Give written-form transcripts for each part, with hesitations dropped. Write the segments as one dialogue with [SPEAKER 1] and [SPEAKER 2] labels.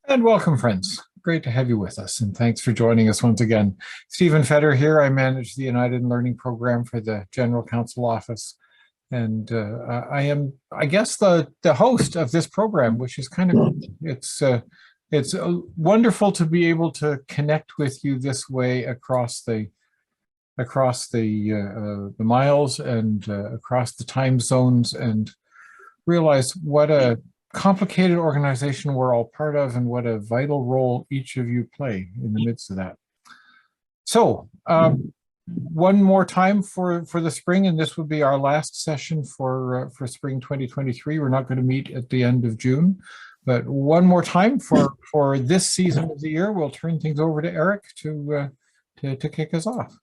[SPEAKER 1] And welcome, friends. Great to have you with us, and thanks for joining us once again. Stephen Fetter here. I manage the United Learning Program for the General Counsel Office, and I am, I guess, the host of this program, which is kind of it's wonderful to be able to connect with you this way across the miles and across the time zones, and realize what a complicated organization we're all part of and what a vital role each of you play in the midst of that. So one more time for the spring, and this will be our last session for spring 2023. We're not going to meet at the end of June, but one more time for this season of the year, we'll turn things over to Eric to kick us off.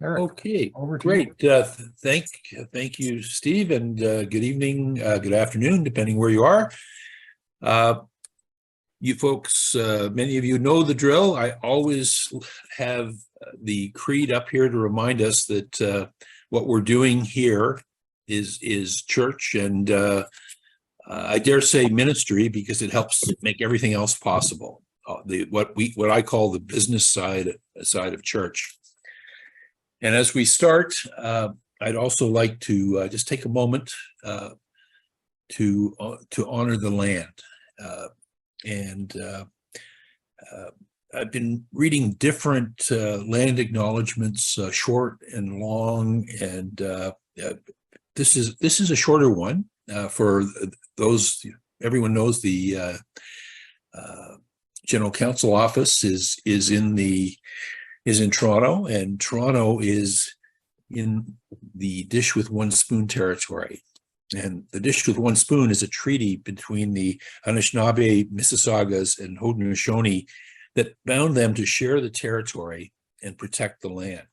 [SPEAKER 1] Eric,
[SPEAKER 2] okay,
[SPEAKER 1] over to
[SPEAKER 2] great.
[SPEAKER 1] you.
[SPEAKER 2] Thank you, Steve, and good evening, good afternoon, depending where you are. You folks, many of you know the drill. I always have the creed up here to remind us that what we're doing here is church, and I dare say ministry, because it helps make everything else possible. What I call the business side of church. And as we start, I'd also like to just take a moment to honor the land. I've been reading different land acknowledgements, short and long, and this is a shorter one for those. Everyone knows the General Counsel Office is in Toronto, and Toronto is in the Dish with One Spoon territory. And the Dish with One Spoon is a treaty between the Anishinaabe, Mississaugas, and Haudenosaunee that bound them to share the territory and protect the land.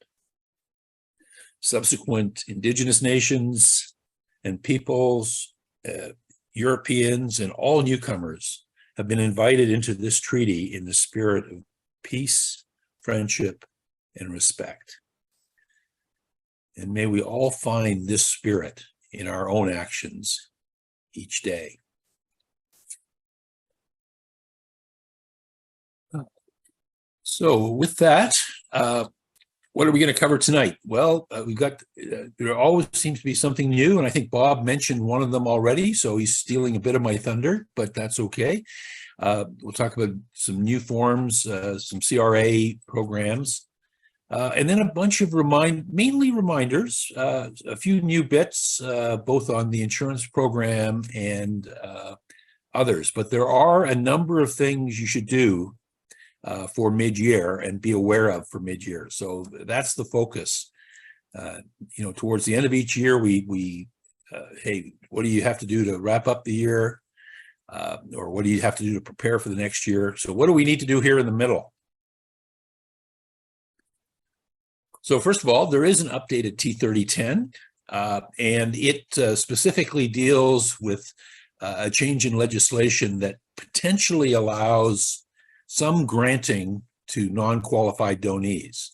[SPEAKER 2] Subsequent Indigenous nations and peoples, Europeans, and all newcomers have been invited into this treaty in the spirit of peace, friendship, and respect. And may we all find this spirit in our own actions each day. So with that, what are we going to cover tonight? Well, we've got, there always seems to be something new, and I think Bob mentioned one of them already, so he's stealing a bit of my thunder, but that's okay. We'll talk about some new forms, some CRA programs, and then a bunch of mainly reminders, a few new bits, both on the insurance program and others. But there are a number of things you should do for mid-year and be aware of for mid-year. So that's the focus. Towards the end of each year, we hey, what do you have to do to wrap up the year? Or what do you have to do to prepare for the next year? So what do we need to do here in the middle? So first of all, there is an updated T3010, and it specifically deals with a change in legislation that potentially allows some granting to non-qualified donees.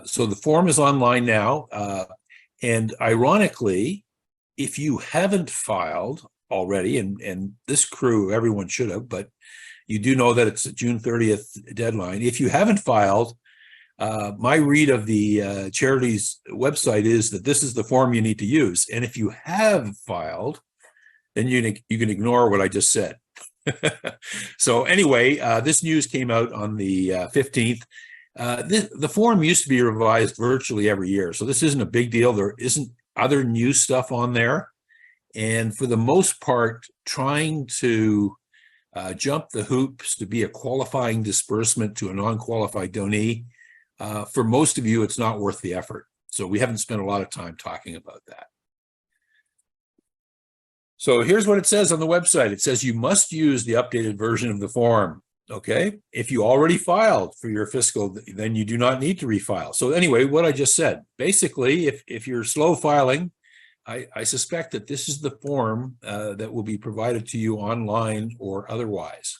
[SPEAKER 2] So the form is online now, and ironically, if you haven't filed already, and this crew, everyone should have, but you do know that it's a June 30th deadline. If you haven't filed, my read of the charity's website is that this is the form you need to use. And if you have filed, then you can ignore what I just said. So anyway, this news came out on the 15th. The form used to be revised virtually every year, so this isn't a big deal. There isn't other new stuff on there. And for the most part, trying to jump the hoops to be a qualifying disbursement to a non-qualified donee, for most of you, it's not worth the effort. So we haven't spent a lot of time talking about that. So here's what it says on the website. It says you must use the updated version of the form. Okay. If you already filed for your fiscal, then you do not need to refile. So anyway, what I just said, basically, if you're slow filing, I suspect that this is the form that will be provided to you online or otherwise.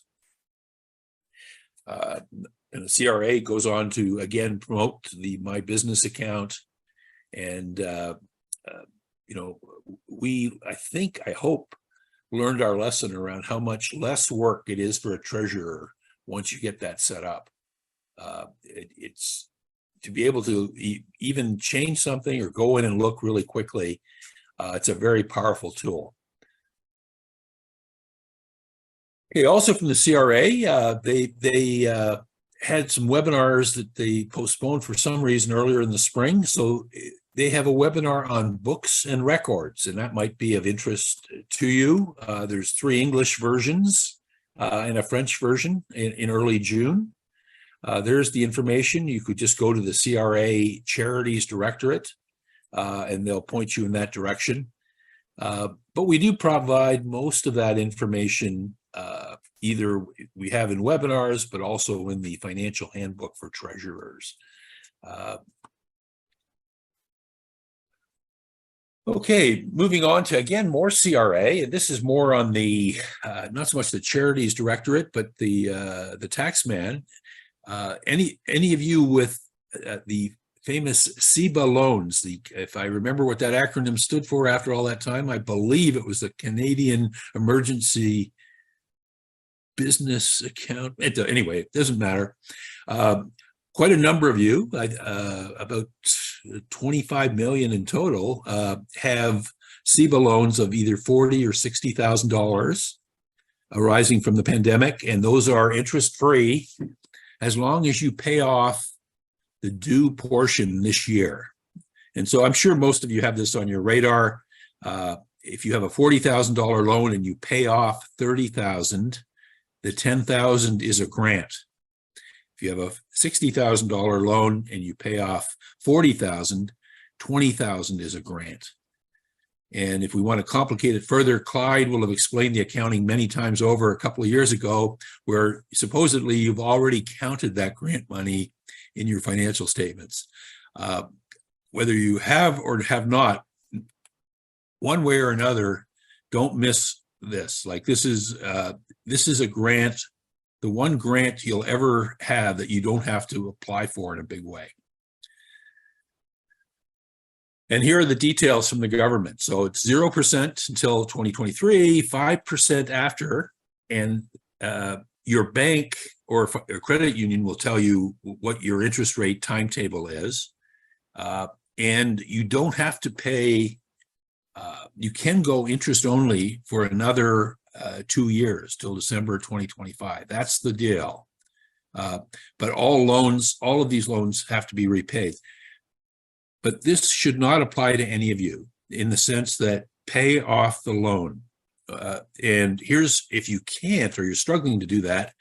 [SPEAKER 2] And the CRA goes on to, again, promote the My Business account. And, I hope, learned our lesson around how much less work it is for a treasurer once you get that set up. It's to be able to even change something or go in and look really quickly. It's a very powerful tool. Okay, also from the CRA, they had some webinars that they postponed for some reason earlier in the spring. So they have a webinar on books and records, and that might be of interest to you. There's 3 English versions and a French version in early June. There's the information. You could just go to the CRA Charities Directorate, and they'll point you in that direction. But we do provide most of that information, either we have in webinars, but also in the Financial Handbook for Treasurers. Okay, moving on to, again, more CRA, and this is more on the, not so much the Charities Directorate, but the taxman. Any of you with the famous CEBA loans, if I remember what that acronym stood for after all that time, I believe it was the Canadian Emergency Business Account. Anyway, it doesn't matter. Quite a number of you, about 25 million in total, have CEBA loans of either $40,000 or $60,000 arising from the pandemic, and those are interest-free as long as you pay off the due portion this year. And so I'm sure most of you have this on your radar. If you have a $40,000 loan and you pay off $30,000, the $10,000 is a grant. If you have a $60,000 loan and you pay off $40,000, $20,000 is a grant. And if we want to complicate it further, Clyde will have explained the accounting many times over a couple of years ago, where supposedly you've already counted that grant money in your financial statements. Whether you have or have not, one way or another, don't miss this. Like this is a grant, the one grant you'll ever have that you don't have to apply for in a big way. And here are the details from the government. So it's 0% until 2023, 5% after, and your bank or credit union will tell you what your interest rate timetable is. And you don't have to pay, you can go interest only for another 2 years till December 2025. That's the deal. But all of these loans have to be repaid. But this should not apply to any of you in the sense that pay off the loan. And here's, if you can't or you're struggling to do that,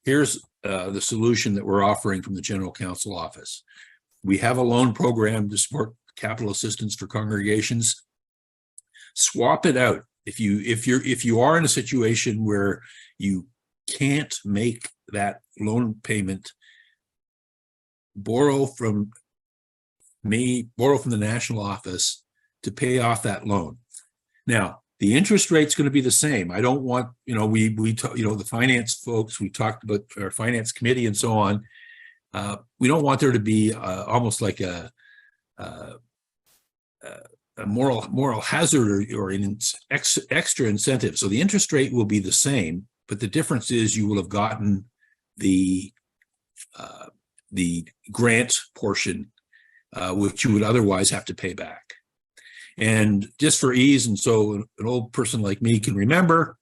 [SPEAKER 2] here's the solution that we're offering from the General Counsel Office. We have a loan program to support capital assistance for congregations. Swap it out. If you are in a situation where you can't make that loan payment, borrow from the national office to pay off that loan. Now, the interest rate's going to be the same. I don't want, the finance folks, we talked about our finance committee and so on. We don't want there to be almost like a moral hazard or an extra incentive. So the interest rate will be the same, but the difference is you will have gotten the grant portion, which you would otherwise have to pay back. And just for ease, and so an old person like me can remember,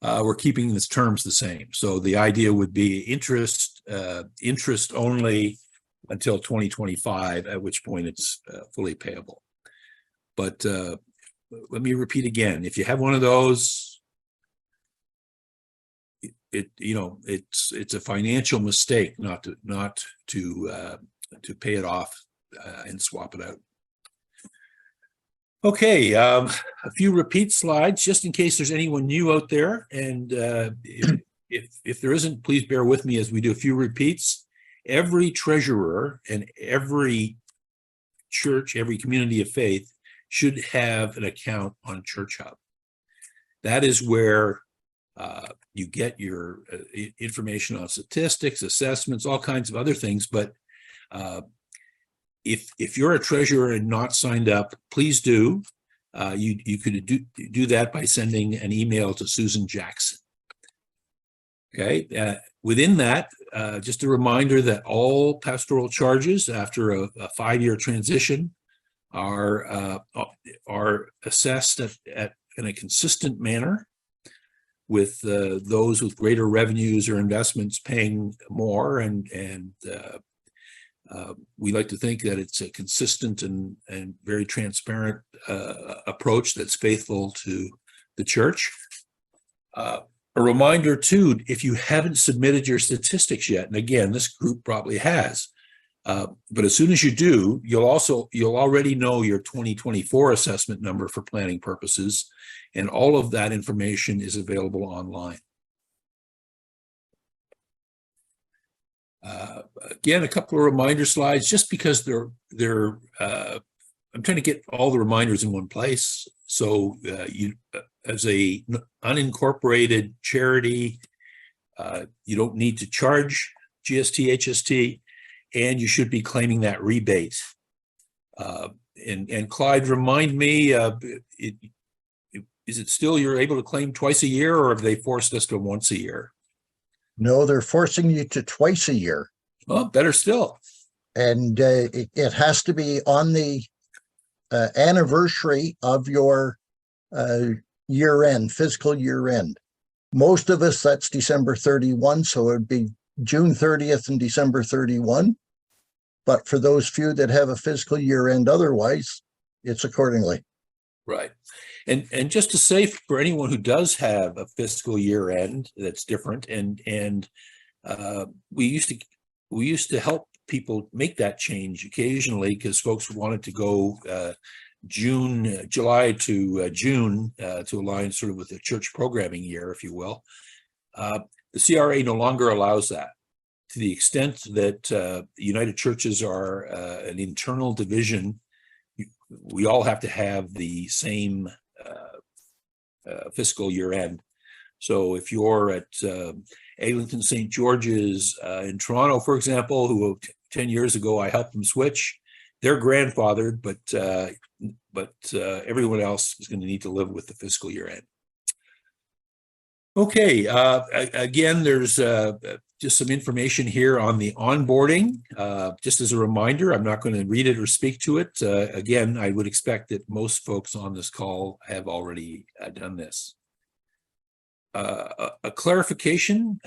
[SPEAKER 2] we're keeping the terms the same. So the idea would be interest only until 2025, at which point it's fully payable. But let me repeat again: if you have one of those, it's a financial mistake not to pay it off and swap it out. Okay, a few repeat slides just in case there's anyone new out there, and if there isn't, please bear with me as we do a few repeats. Every treasurer and every church, every community of faith should have an account on Church Hub. That is where you get your information on statistics, assessments, all kinds of other things. But if you're a treasurer and not signed up, please do. You could do that by sending an email to Susan Jackson. Okay. Within that, just a reminder that all pastoral charges after a 5-year transition are assessed in a consistent manner, with those with greater revenues or investments paying more, and we like to think that it's a consistent and very transparent approach that's faithful to the church. A reminder too, if you haven't submitted your statistics yet, and again, this group probably has, but as soon as you do, you'll already know your 2024 assessment number for planning purposes, and all of that information is available online. Again, a couple of reminder slides, just because I'm trying to get all the reminders in one place. So you, as a unincorporated charity, you don't need to charge GST, HST, and you should be claiming that rebate. And Clyde, remind me, is it still you're able to claim twice a year, or have they forced us to once a year?
[SPEAKER 3] No, they're forcing you to twice a year.
[SPEAKER 2] Oh, better still.
[SPEAKER 3] And it has to be on the anniversary of your year end, fiscal year end. Most of us, that's December 31, so it would be June 30th and December 31. But for those few that have a fiscal year end otherwise, it's accordingly.
[SPEAKER 2] Right. And just to say, for anyone who does have a fiscal year end that's different, and we used to help people make that change occasionally, because folks wanted to go July to June to align sort of with the church programming year, if you will. The CRA no longer allows that, to the extent that United Churches are an internal division. We all have to have the same fiscal year end. So if you're at Eglinton St. George's in Toronto, for example, who 10 years ago I helped them switch, they're grandfathered, but everyone else is going to need to live with the fiscal year end. Okay, again, there's just some information here on the onboarding. Just as a reminder, I'm not going to read it or speak to it. Again, I would expect that most folks on this call have already done this. A clarification,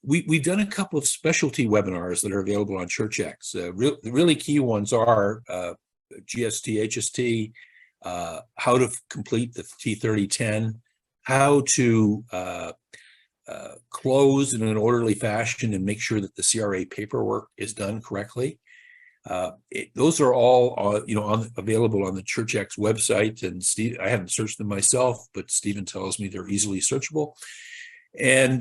[SPEAKER 2] we've done a couple of specialty webinars that are available on ChurchX. The really key ones are GST, HST, how to complete the T3010, how to close in an orderly fashion and make sure that the CRA paperwork is done correctly. Those are all available on the ChurchX website, and Steve, I haven't searched them myself, but Stephen tells me they're easily searchable. And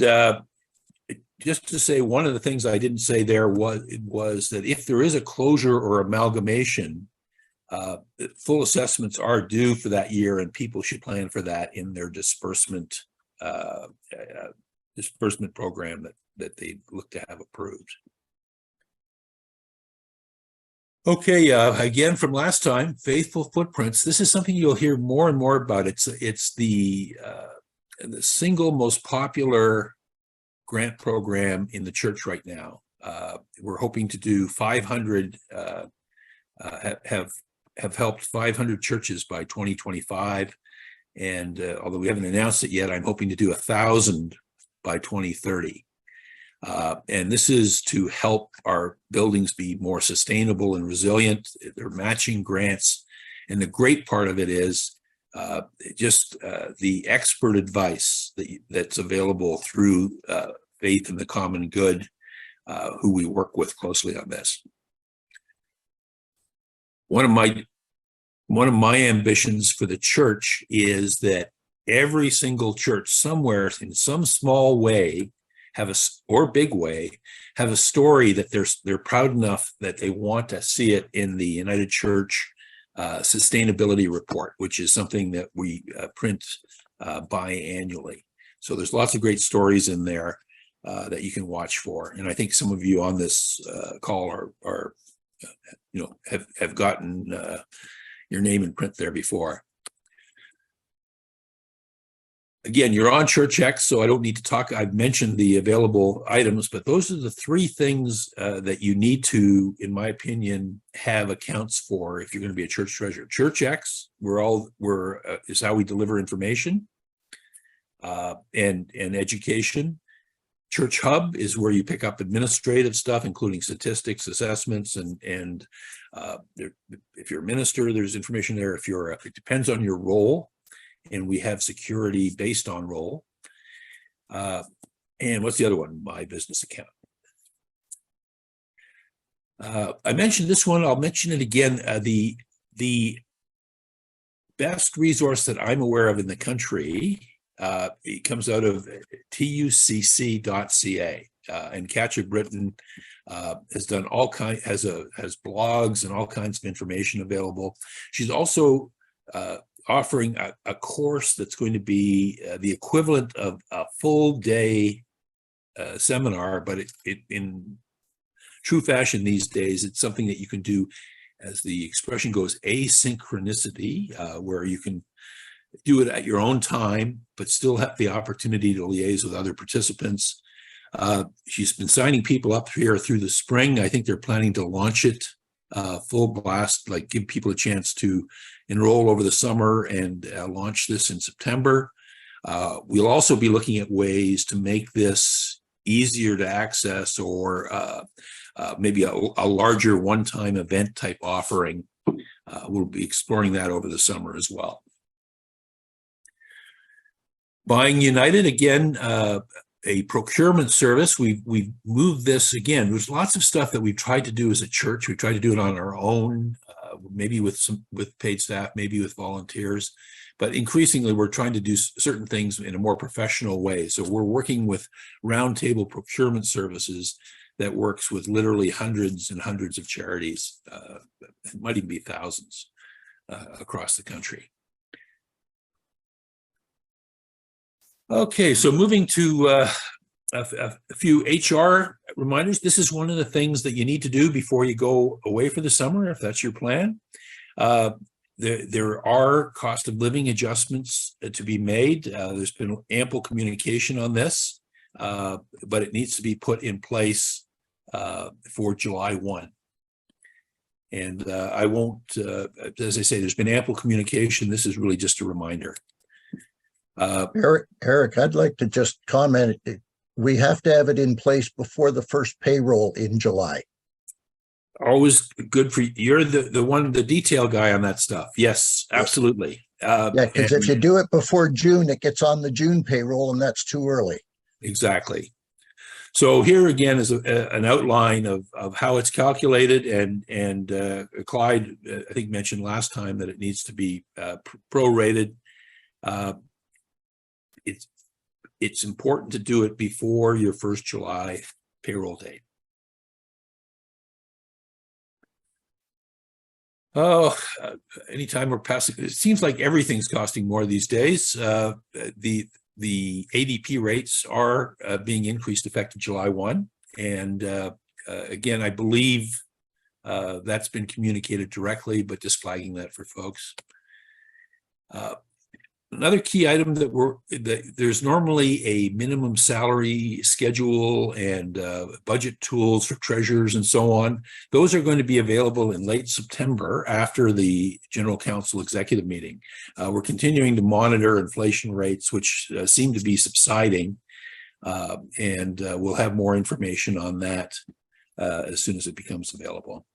[SPEAKER 2] just to say, one of the things I didn't say there was that if there is a closure or amalgamation, full assessments are due for that year, and people should plan for that in their disbursement program that they look to have approved. Okay, again, from last time, Faithful Footprints. This is something you'll hear more and more about. It's the single most popular grant program in the church right now. We're hoping to do 500, have helped 500 churches by 2025. And although we haven't announced it yet, I'm hoping to do 1,000 by 2030. And this is to help our buildings be more sustainable and resilient. They're matching grants. And the great part of it is just the expert advice that's available through Faith in the Common Good, who we work with closely on this. One of my ambitions for the church is that every single church somewhere in some small way or big way have a story that they're proud enough that they want to see it in the United Church Sustainability Report, which is something that we print biannually. So there's lots of great stories in there that you can watch for. And I think some of you on this call are have gotten your name in print there before. Again, you're on ChurchX, so I don't need to talk. I've mentioned the available items, but those are the three things that you need to, in my opinion, have accounts for if you're going to be a church treasurer. ChurchX, is how we deliver information and education. Church Hub is where you pick up administrative stuff, including statistics, assessments, and if you're a minister, there's information there. It depends on your role. And we have security based on role. And what's the other one? My business account. I mentioned this one. I'll mention it again. The best resource that I'm aware of in the country, it comes out of tucc.ca. And Katja Britton has done has blogs and all kinds of information available. She's also offering a course that's going to be the equivalent of a full day seminar, but it in true fashion these days, it's something that you can do, as the expression goes, asynchronicity, where you can do it at your own time, but still have the opportunity to liaise with other participants. She's been signing people up here through the spring. I think they're planning to launch it full blast, like give people a chance to enroll over the summer and launch this in September. We'll also be looking at ways to make this easier to access, or maybe a larger one-time event type offering. We'll be exploring that over the summer as well. Buying United, again, a procurement service. We've moved this again. There's lots of stuff that we've tried to do as a church. We tried to do it on our own, maybe with paid staff, maybe with volunteers, but increasingly we're trying to do certain things in a more professional way. So we're working with roundtable procurement services that works with literally hundreds and hundreds of charities. It might even be thousands across the country. Okay, so moving to a few HR reminders. This is one of the things that you need to do before you go away for the summer, if that's your plan. There are cost of living adjustments to be made. There's been ample communication on this, but it needs to be put in place for July 1. And I won't, as I say, there's been ample communication. This is really just a reminder.
[SPEAKER 3] Eric, I'd like to just comment. We have to have it in place before the first payroll in July.
[SPEAKER 2] Always good for you. You're the detail guy on that stuff. Yes, absolutely.
[SPEAKER 3] Yeah, because if you do it before June, it gets on the June payroll, and that's too early.
[SPEAKER 2] Exactly. So here again is an outline of how it's calculated, and Clyde, I think, mentioned last time that it needs to be prorated. It's important to do it before your first July payroll date. Oh, anytime we're passing, it seems like everything's costing more these days. The ADP rates are being increased effective July 1. And again, I believe that's been communicated directly, but just flagging that for folks. Another key item that there's normally a minimum salary schedule and budget tools for treasurers and so on. Those are going to be available in late September after the General Council executive meeting. We're continuing to monitor inflation rates, which seem to be subsiding, and we'll have more information on that as soon as it becomes available.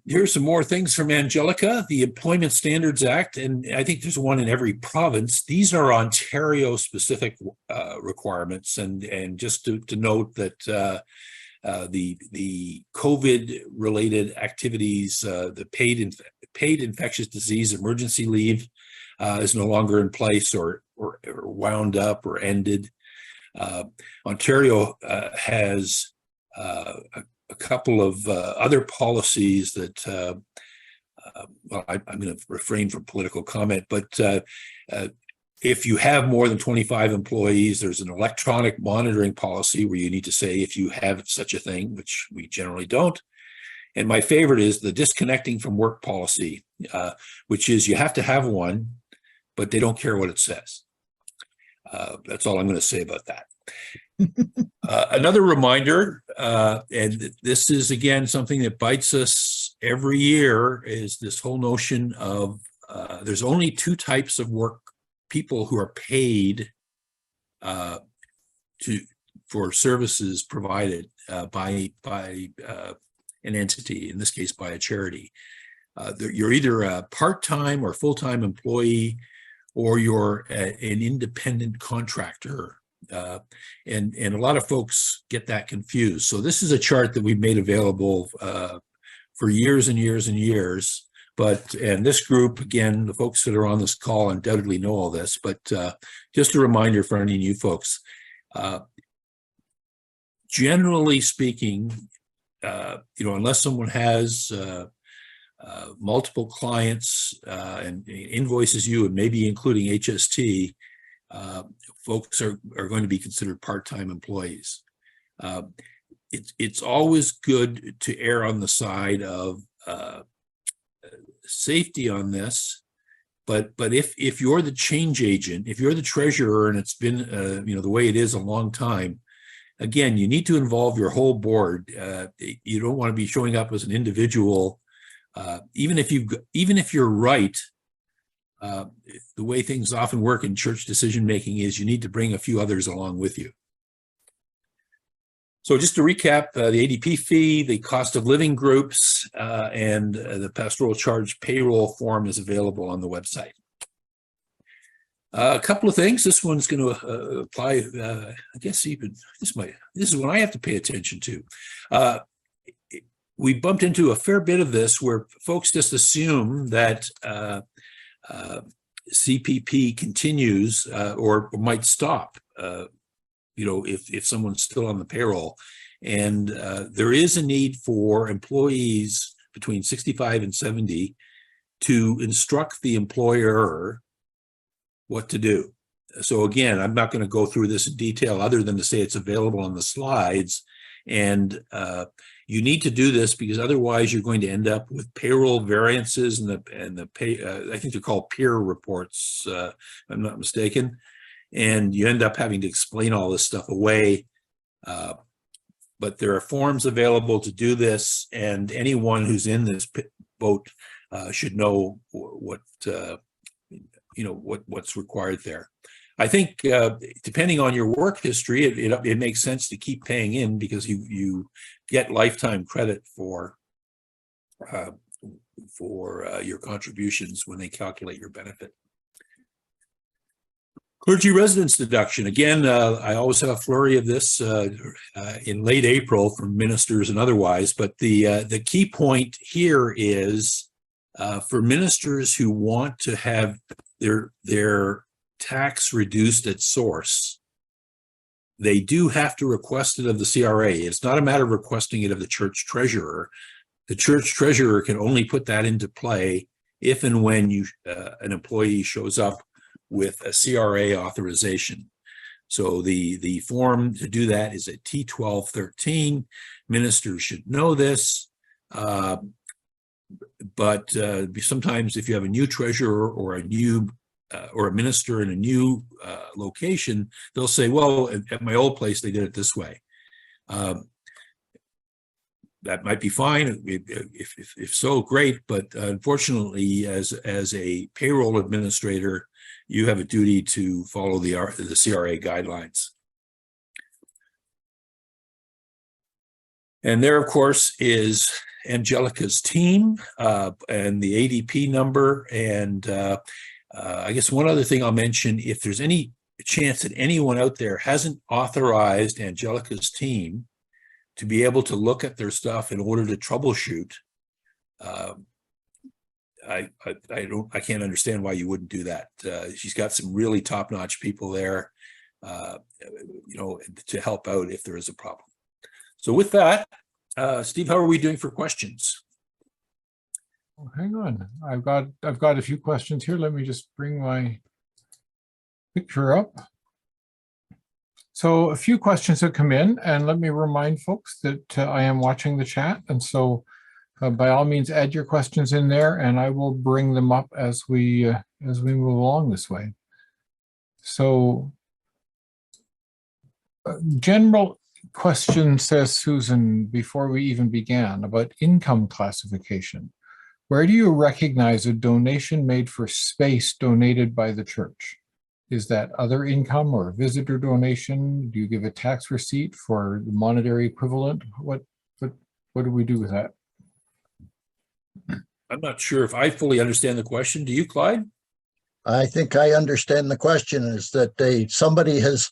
[SPEAKER 2] Here's some more things from Angelica, the Employment Standards Act, and I think there's one in every province. These are Ontario specific requirements, and just to note that the COVID related activities, the paid infectious disease emergency leave is no longer in place or wound up or ended. Ontario has a couple of other policies that, well, I'm going to refrain from political comment, but if you have more than 25 employees, there's an electronic monitoring policy where you need to say if you have such a thing, which we generally don't. And my favorite is the disconnecting from work policy, which is you have to have one, but they don't care what it says. That's all I'm going to say about that. Another reminder, and this is again something that bites us every year, is this whole notion of there's only two types of work people who are paid for services provided by an entity, in this case by a charity. You're either a part-time or full-time employee, or you're an independent contractor. And a lot of folks get that confused. So this is a chart that we've made available for years and years and years. And this group, again, the folks that are on this call undoubtedly know all this, but just a reminder for any new folks. Generally speaking, unless someone has multiple clients and invoices you, and maybe including HST, folks are going to be considered part-time employees. It's always good to err on the side of safety on this, but if you're the change agent, if you're the treasurer, and it's been the way it is a long time, again, you need to involve your whole board. You don't want to be showing up as an individual, even if you're right. The way things often work in church decision making is you need to bring a few others along with you. So just to recap, the ADP fee, the cost of living groups, and the pastoral charge payroll form is available on the website. A couple of things. This one's going to apply. I guess even this is one I have to pay attention to. We bumped into a fair bit of this where folks just assume that CPP continues or might stop. If someone's still on the payroll, and there is a need for employees between 65 and 70 to instruct the employer what to do. So again, I'm not going to go through this in detail other than to say it's available on the slides. And you need to do this because otherwise you're going to end up with payroll variances and the pay. I think they're called peer reports, if I'm not mistaken. And you end up having to explain all this stuff away. But there are forms available to do this, and anyone who's in this boat should know what's required there. I think depending on your work history, it makes sense to keep paying in because you get lifetime credit for your contributions when they calculate your benefit. Clergy residence deduction. Again, I always have a flurry of this in late April from ministers and otherwise, but the key point here is for ministers who want to have their tax reduced at source, they do have to request it of the CRA. It's not a matter of requesting it of the church treasurer. The church treasurer can only put that into play if and when an employee shows up with a CRA authorization. So the form to do that is at T1213. Ministers should know this. But sometimes if you have a new treasurer or a minister in a new location, they'll say, well, at my old place, they did it this way. That might be fine. If so, great. But unfortunately, as a payroll administrator, you have a duty to follow the CRA guidelines. And there, of course, is Angelica's team and the ADP number. And I guess one other thing I'll mention, if there's any chance that anyone out there hasn't authorized Angelica's team to be able to look at their stuff in order to troubleshoot, I can't understand why you wouldn't do that. She's got some really top-notch people there, to help out if there is a problem. So with that, Steve, how are we doing for questions?
[SPEAKER 1] Oh, hang on, I've got a few questions here. Let me just bring my picture up. So a few questions have come in, and let me remind folks that I am watching the chat, and so by all means, add your questions in there and I will bring them up as we move along this way. So general question, says Susan, before we even began, about income classification. Where do you recognize a donation made for space donated by the church? Is that other income or visitor donation? Do you give a tax receipt for the monetary equivalent? What do we do with that?
[SPEAKER 2] I'm not sure if I fully understand the question. Do you, Clyde?
[SPEAKER 3] I think I understand the question is that somebody has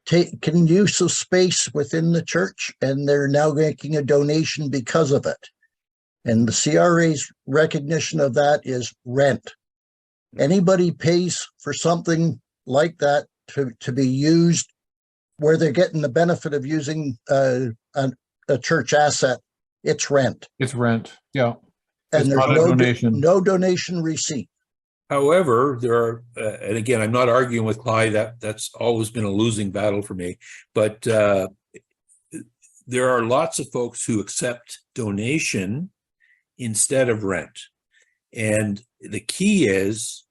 [SPEAKER 3] taken use of space within the church and they're now making a donation because of it. And the CRA's recognition of that is rent. Anybody pays for something like that to be used where they're getting the benefit of using a church asset, it's rent.
[SPEAKER 1] It's rent, yeah.
[SPEAKER 3] And
[SPEAKER 1] It's
[SPEAKER 3] there's
[SPEAKER 1] not a donation.
[SPEAKER 3] no donation receipt.
[SPEAKER 2] However, there are, and again, I'm not arguing with Clyde, that's always been a losing battle for me, but there are lots of folks who accept donation instead of rent. And the key is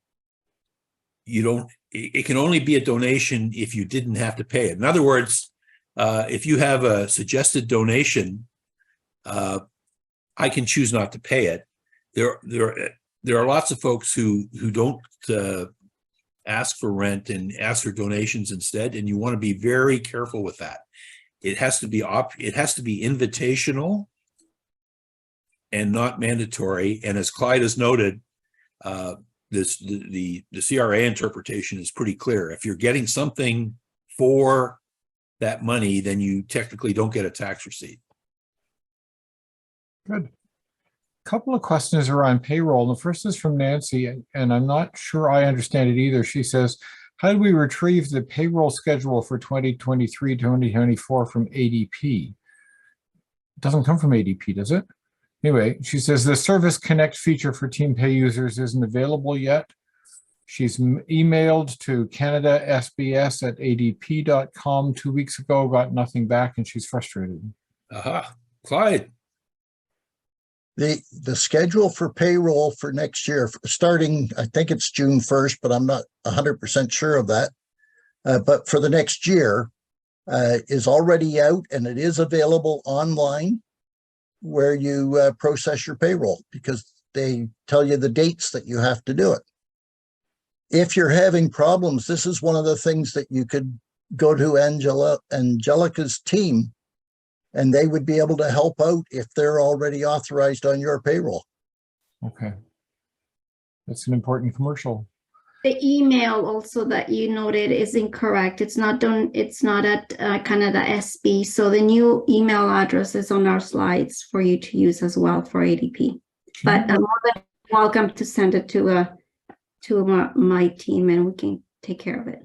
[SPEAKER 2] it can only be a donation if you didn't have to pay it. In other words, if you have a suggested donation, I can choose not to pay it. There are lots of folks who don't ask for rent and ask for donations instead, and you want to be very careful with that. It has to be invitational and not mandatory. And as Clyde has noted, the CRA interpretation is pretty clear. If you're getting something for that money, then you technically don't get a tax receipt.
[SPEAKER 1] Good. Couple of questions around payroll. The first is from Nancy, and I'm not sure I understand it either. She says, how do we retrieve the payroll schedule for 2023, 2024 from ADP? It doesn't come from ADP, does it? Anyway, she says the Service Connect feature for TeamPay users isn't available yet. She's emailed to canadasbs@adp.com 2 weeks ago, got nothing back, and she's frustrated.
[SPEAKER 2] Aha, Clyde.
[SPEAKER 3] The schedule for payroll for next year, starting, I think it's June 1st, but I'm not 100% sure of that. But for the next year is already out and it is available online where you process your payroll because they tell you the dates that you have to do it. If you're having problems, this is one of the things that you could go to Angelica's team and they would be able to help out if they're already authorized on your payroll.
[SPEAKER 1] Okay. That's an important commercial.
[SPEAKER 4] The email also that you noted is incorrect. It's not done. It's not at Canada SB. So the new email address is on our slides for you to use as well for ADP. But I'm more than welcome to send it to my team and we can take care of it.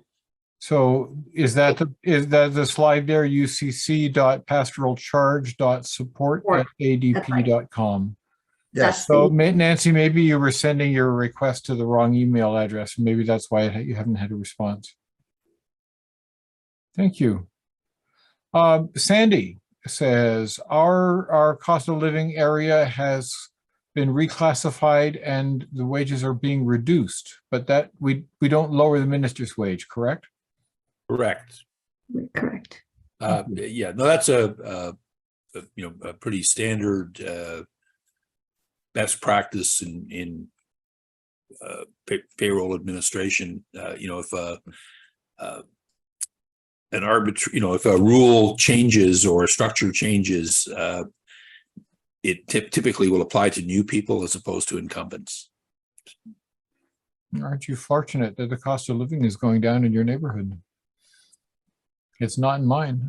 [SPEAKER 1] So is that the slide there? ucc.pastoralcharge.support@adp.com.
[SPEAKER 3] Yes.
[SPEAKER 1] So Nancy, maybe you were sending your request to the wrong email address. Maybe that's why you haven't had a response. Thank you. Sandy says our cost of living area has been reclassified and the wages are being reduced, but that we don't lower the minister's wage, correct?
[SPEAKER 2] Correct.
[SPEAKER 4] Correct.
[SPEAKER 2] Yeah, no, that's a pretty standard best practice in payroll administration. If if a rule changes or a structure changes, it typically will apply to new people as opposed to incumbents.
[SPEAKER 1] Aren't you fortunate that the cost of living is going down in your neighborhood? It's not in mine.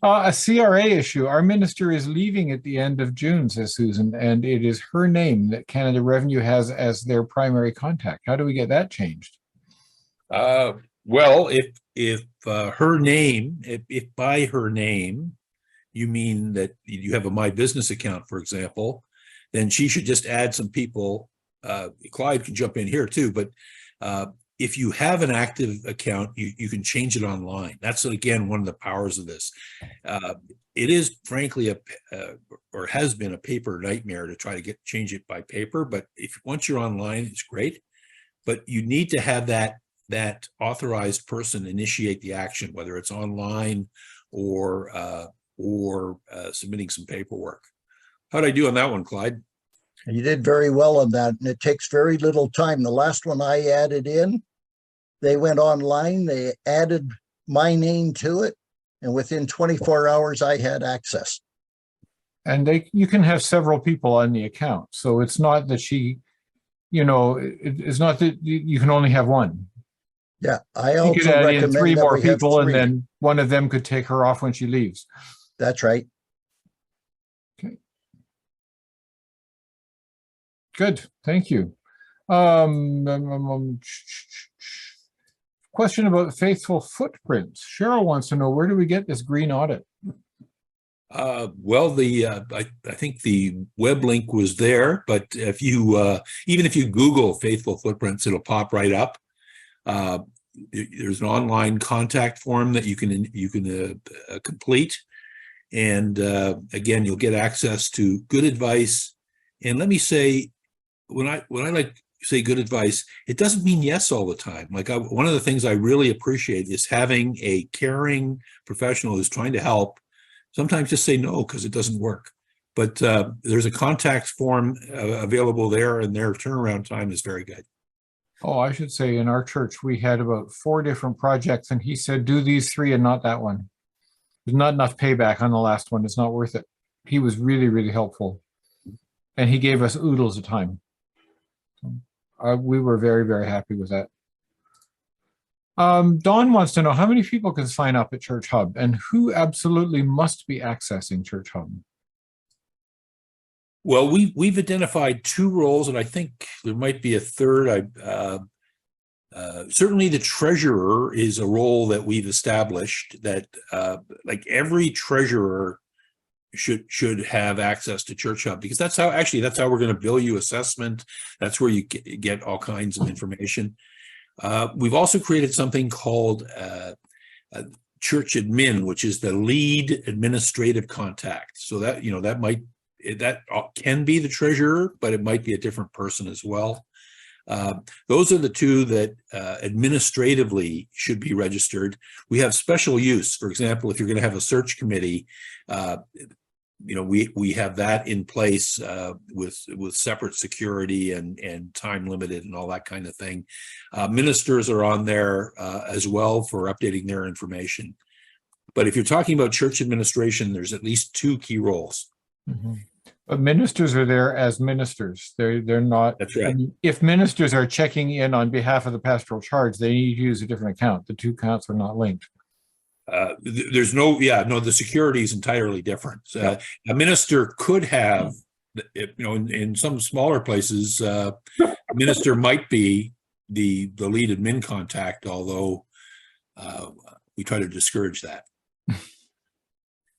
[SPEAKER 1] A CRA issue. Our minister is leaving at the end of June, says Susan, and it is her name that Canada Revenue has as their primary contact. How do we get that changed?
[SPEAKER 2] Well, if her name, if by her name, you mean that you have a My Business account, for example, then she should just add some people. Clyde can jump in here too, but if you have an active account, you can change it online. That's again one of the powers of this. It is frankly or has been a paper nightmare to try to change it by paper. But if once you're online, it's great. But you need to have that authorized person initiate the action, whether it's online or submitting some paperwork. How'd I do on that one, Clyde?
[SPEAKER 3] You did very well on that, and it takes very little time. The last one I added in, they went online, they added my name to it, and within 24 hours, I had access.
[SPEAKER 1] And you can have several people on the account. So it's not that it's not that you can only have one.
[SPEAKER 3] Yeah, I
[SPEAKER 1] You
[SPEAKER 3] also
[SPEAKER 1] could add in
[SPEAKER 3] recommend
[SPEAKER 1] 3
[SPEAKER 3] that
[SPEAKER 1] more
[SPEAKER 3] we have
[SPEAKER 1] people, and
[SPEAKER 3] 3.
[SPEAKER 1] then one of them could take her off when she leaves.
[SPEAKER 3] That's right.
[SPEAKER 1] Good, thank you. Question about faithful footprints. Cheryl wants to know, where do we get this green audit?
[SPEAKER 2] Well, I think the web link was there, but if you even if you Google Faithful Footprints, it'll pop right up. There's an online contact form that you can complete, and again, you'll get access to good advice. And let me say, when I like say good advice, it doesn't mean yes all the time. Like one of the things I really appreciate is having a caring professional who's trying to help. Sometimes just say no because it doesn't work. But there's a contact form available there, and their turnaround time is very good.
[SPEAKER 1] Oh, I should say in our church, we had about 4 different projects, and he said, do these 3 and not that one. There's not enough payback on the last one. It's not worth it. He was really, really helpful. And he gave us oodles of time. We were very, very happy with that. Dawn wants to know, how many people can sign up at Church Hub, and who absolutely must be accessing Church Hub?
[SPEAKER 2] Well, we've identified 2 roles, and I think there might be a third. Certainly the treasurer is a role that we've established that like every treasurer should have access to Church Hub, because that's how we're going to bill you assessment. That's where you get all kinds of information. We've also created something called Church Admin, which is the lead administrative contact. So that that can be the treasurer, but it might be a different person as well. Those are the 2 that administratively should be registered. We have special use. For example, if you're going to have a search committee, we have that in place with separate security and time limited and all that kind of thing. Ministers are on there as well for updating their information. But if you're talking about church administration, there's at least 2 key roles.
[SPEAKER 1] Mm-hmm. But ministers are there as ministers. They're not.
[SPEAKER 2] That's right.
[SPEAKER 1] If ministers are checking in on behalf of the pastoral charge, they need to use a different account. The 2 accounts are not linked.
[SPEAKER 2] There's the security is entirely different. A minister could have, in some smaller places, a minister might be the lead admin contact, although we try to discourage that.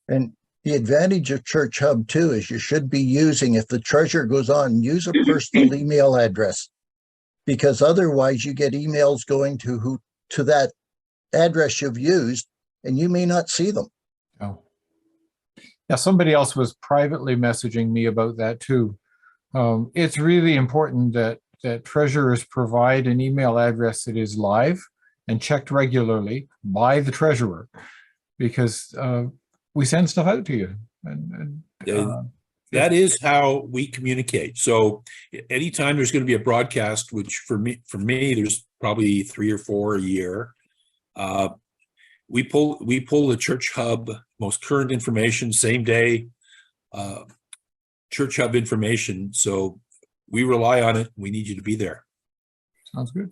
[SPEAKER 3] And the advantage of Church Hub too is you should be using, if the treasurer goes on, use a personal email address, because otherwise you get emails going to that address you've used, and you may not see them.
[SPEAKER 1] Oh, yeah. Somebody else was privately messaging me about that too. It's really important that treasurers provide an email address that is live and checked regularly by the treasurer, because we send stuff out to you.
[SPEAKER 2] That is how we communicate. So anytime there's going to be a broadcast, which for me, there's probably 3 or 4 a year, we pull the Church Hub most current information, same day Church Hub information. So we rely on it. We need you to be there.
[SPEAKER 1] Sounds good.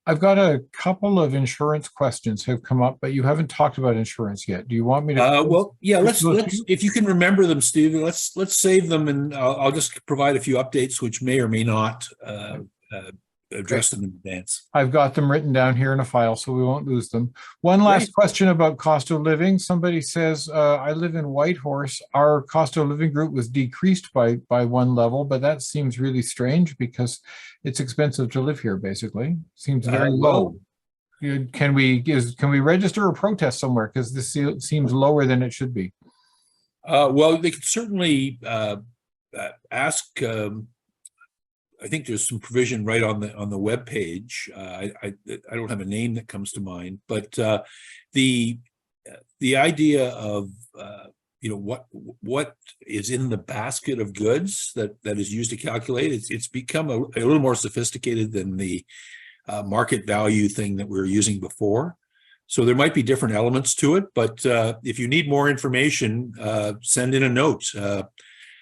[SPEAKER 1] I've got a couple of insurance questions have come up, but you haven't talked about insurance yet. Do you want me to?
[SPEAKER 2] Well, yeah. Let's if you can remember them, Steve. Let's save them, and I'll just provide a few updates, which may or may not address them in advance.
[SPEAKER 1] I've got them written down here in a file, so we won't lose them. One last
[SPEAKER 2] Great.
[SPEAKER 1] question about cost of living. Somebody says, I live in Whitehorse. Our cost of living group was decreased by one level, but that seems really strange because it's expensive to live here, basically. Seems very low. Can we register or protest somewhere? Because this seems lower than it should be.
[SPEAKER 2] Well, they could certainly ask. I think there's some provision right on the web page. I don't have a name that comes to mind, but the idea of what is in the basket of goods that is used to calculate, it's become a little more sophisticated than the market value thing that we were using before. So there might be different elements to it, but if you need more information, send in a note.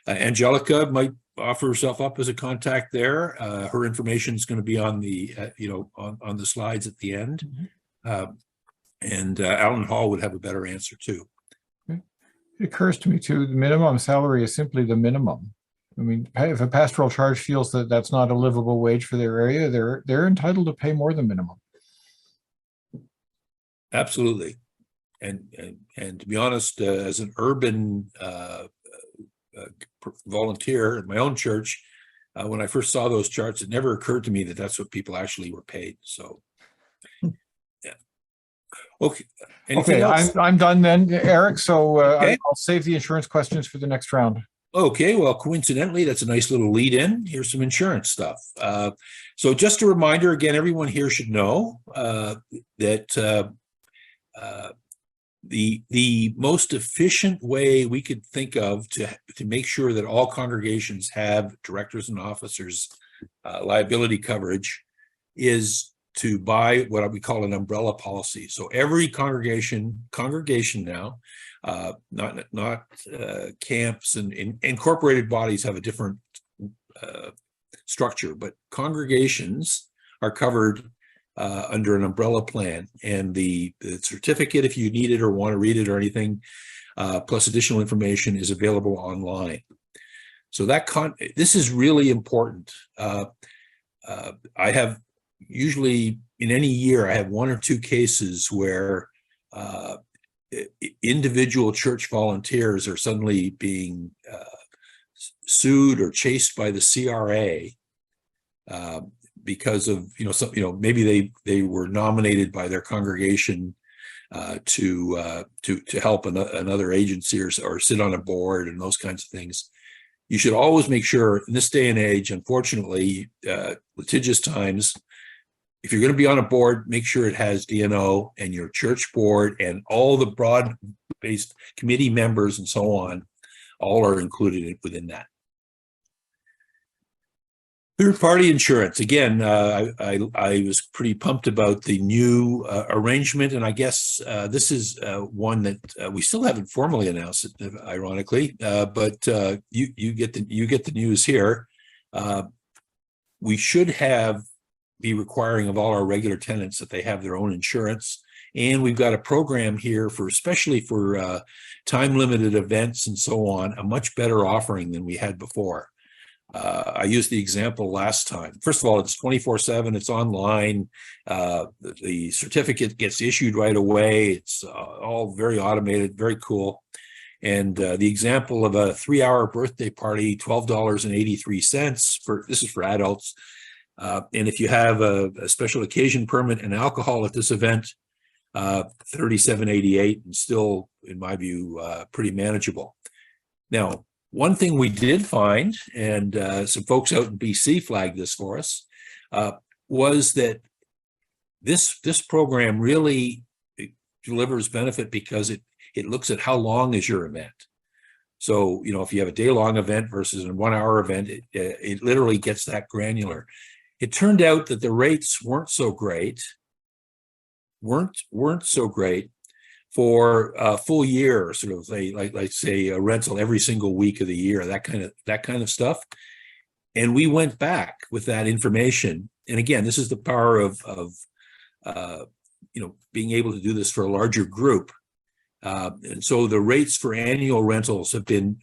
[SPEAKER 2] Angelica might offer herself up as a contact there. Her information is going to be on the on the slides at the end. And Alan Hall would have a better answer too.
[SPEAKER 1] It occurs to me too, the minimum salary is simply the minimum. I mean, if a pastoral charge feels that that's not a livable wage for their area, they're entitled to pay more than minimum.
[SPEAKER 2] Absolutely. And to be honest, as an urban volunteer in my own church, when I first saw those charts, it never occurred to me that that's what people actually were paid. So, yeah. Okay. Anything else?
[SPEAKER 1] I'm done then, Eric. So
[SPEAKER 2] Okay.
[SPEAKER 1] I'll save the insurance questions for the next round.
[SPEAKER 2] Okay, well, coincidentally, that's a nice little lead in. Here's some insurance stuff. So just a reminder, again, everyone here should know that the most efficient way we could think of to make sure that all congregations have directors and officers liability coverage is to buy what we call an umbrella policy. So every congregation now, not camps and incorporated bodies have a different structure, but congregations are covered under an umbrella plan, and the certificate, if you need it or want to read it or anything, plus additional information, is available online. So this is really important. I have usually in any year, I have one or two cases where individual church volunteers are suddenly being sued or chased by the CRA because of maybe they were nominated by their congregation to help another agency or sit on a board and those kinds of things. You should always make sure in this day and age, unfortunately, litigious times, if you're going to be on a board, make sure it has DNO and your church board and all the broad-based committee members and so on, all are included within that. Third-party insurance. Again, I was pretty pumped about the new arrangement, and I guess this is one that we still haven't formally announced, ironically, but you get the news here. We should be requiring of all our regular tenants that they have their own insurance, and we've got a program here especially for time-limited events and so on, a much better offering than we had before. I used the example last time. First of all, it's 24/7. It's online. The certificate gets issued right away. It's all very automated, very cool. And the example of a 3-hour birthday party, $12.83 this is for adults. And if you have a special occasion permit and alcohol at this event, $37.88, and still, in my view, pretty manageable. Now, one thing we did find, and some folks out in BC flagged this for us, was that this program really delivers benefit because it looks at how long is your event. So, if you have a day-long event versus a 1-hour event, it literally gets that granular. It turned out that the rates weren't so great for a full year, sort of like say a rental every single week of the year, that kind of stuff. And we went back with that information. And again, this is the power of being able to do this for a larger group. And so the rates for annual rentals have been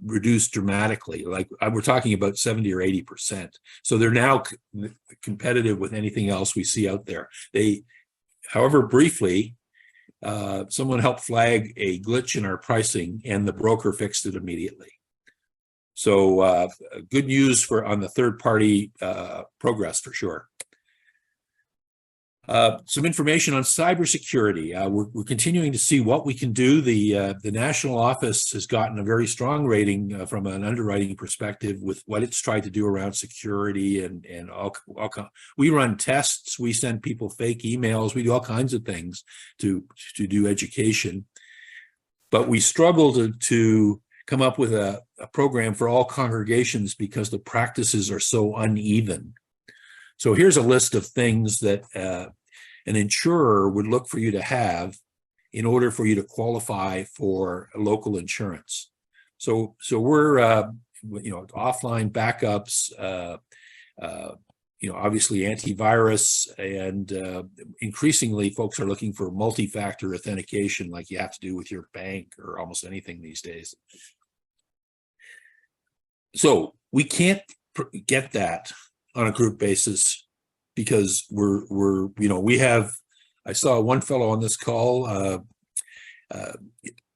[SPEAKER 2] reduced dramatically. Like we're talking about 70 or 80%. So they're now competitive with anything else we see out there. However, briefly, someone helped flag a glitch in our pricing and the broker fixed it immediately. So good news on the third party progress for sure. Some information on cybersecurity. We're continuing to see what we can do. The national office has gotten a very strong rating from an underwriting perspective with what it's tried to do around security and all. We run tests. We send people fake emails. We do all kinds of things to do education. But we struggle to come up with a program for all congregations because the practices are so uneven. So here's a list of things that an insurer would look for you to have in order for you to qualify for local insurance. So we're offline backups, obviously antivirus, and increasingly folks are looking for multi-factor authentication like you have to do with your bank or almost anything these days. So we can't get that on a group basis because I saw one fellow on this call,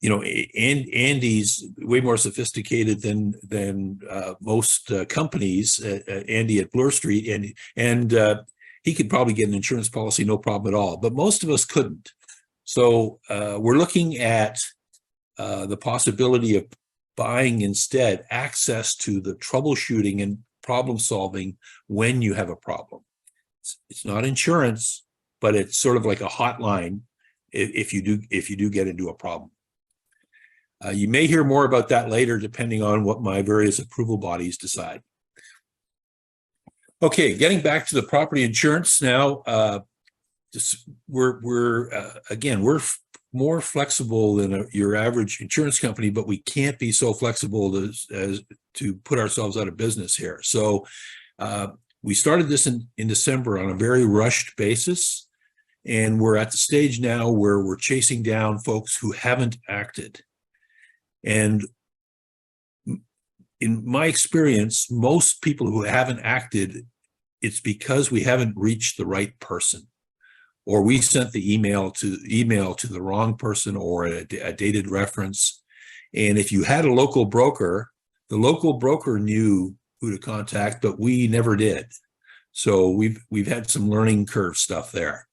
[SPEAKER 2] Andy's way more sophisticated than most companies, Andy at Bloor Street, and he could probably get an insurance policy, no problem at all, but most of us couldn't. So we're looking at the possibility of buying instead access to the troubleshooting and problem solving when you have a problem. It's not insurance, but it's sort of like a hotline if you do get into a problem. You may hear more about that later, depending on what my various approval bodies decide. Okay, getting back to the property insurance now. We're more flexible than your average insurance company, but we can't be so flexible as to put ourselves out of business here. So we started this in December on a very rushed basis, and we're at the stage now where we're chasing down folks who haven't acted. And in my experience, most people who haven't acted, it's because we haven't reached the right person, or we sent the email to the wrong person, or a dated reference. And if you had a local broker, the local broker knew who to contact, but we never did. So we've had some learning curve stuff there.